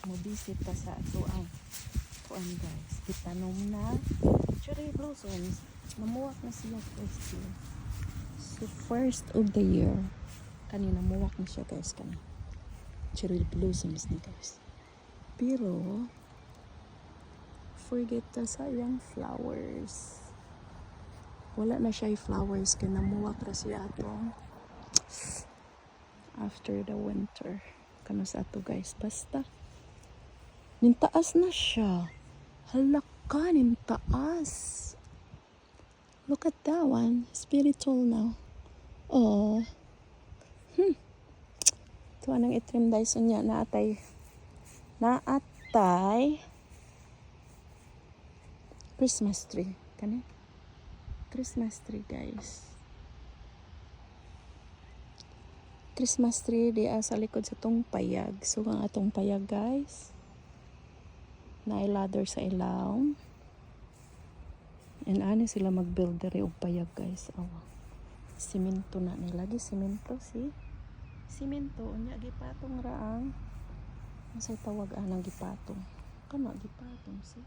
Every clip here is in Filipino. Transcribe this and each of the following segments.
mo visit ta sa ato ang kuan guys. Itanom na cherry blossoms. Namuwak na siya first year. So first of the year. Kanina namuwak na siya guys. Kanina. Cherry blossoms ni guys. Pero forget ta sa iyang flowers. Wala na siya flowers kaya namuwak na siya atong after the winter. Kano sa ato guys. Basta nintaas na siya. Halaka, nintaas. Look at that one. It's very tall now. Oh. Ito anong itrim Dyson niya. Naatay Christmas tree. Kani? Christmas tree guys. Christmas tree di sa likod sa tong payag. So ang atong payag guys. Na-ladder sa ilaw. And ano sila mag-build dere og payag guys. Awa. Simento na nilagi simento si simento unya gipatong raang unsay tawag anang gipatong. Kana gipatong si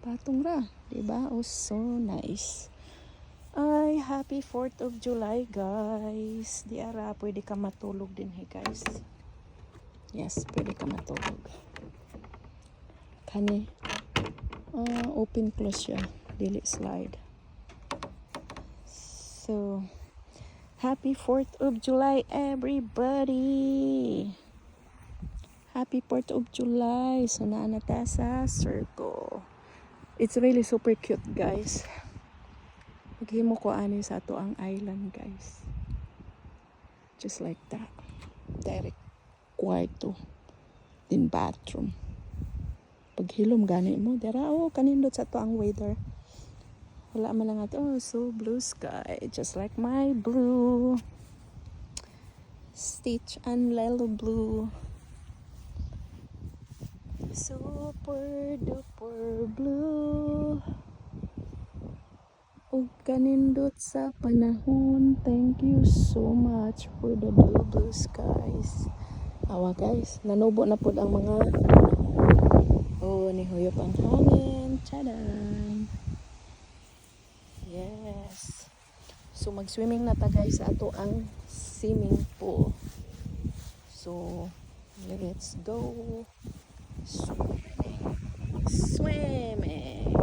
patong ra, di ba? Oh, so nice. Ay, happy 4th of July, guys. Di ara, pwede ka matulog din, hey, guys. Yes, pwede ka matulog. Kani, open close siya. Dili slide. So, happy 4th of July, everybody. Happy 4th of July. So, naanata sa circle. It's really super cute, guys. Maghimo ko ani sa ato ang island, guys. Just like that. Direct kwarto. Then bathroom. Paghilom gani mo, dara kanindot sa ato ang weather. Wala man lang ato. Oh, so blue sky. Just like my blue. Stitch and Lelo blue. Super duper blue. O kanindot sa panahon. Thank you so much for the blue skies. Awa guys, nanubo na po ang mga oh, nihuyop ang hangin. Tadaan. Yes. So mag-swimming na ta guys sa ato ang swimming pool. So let's go. Swimming.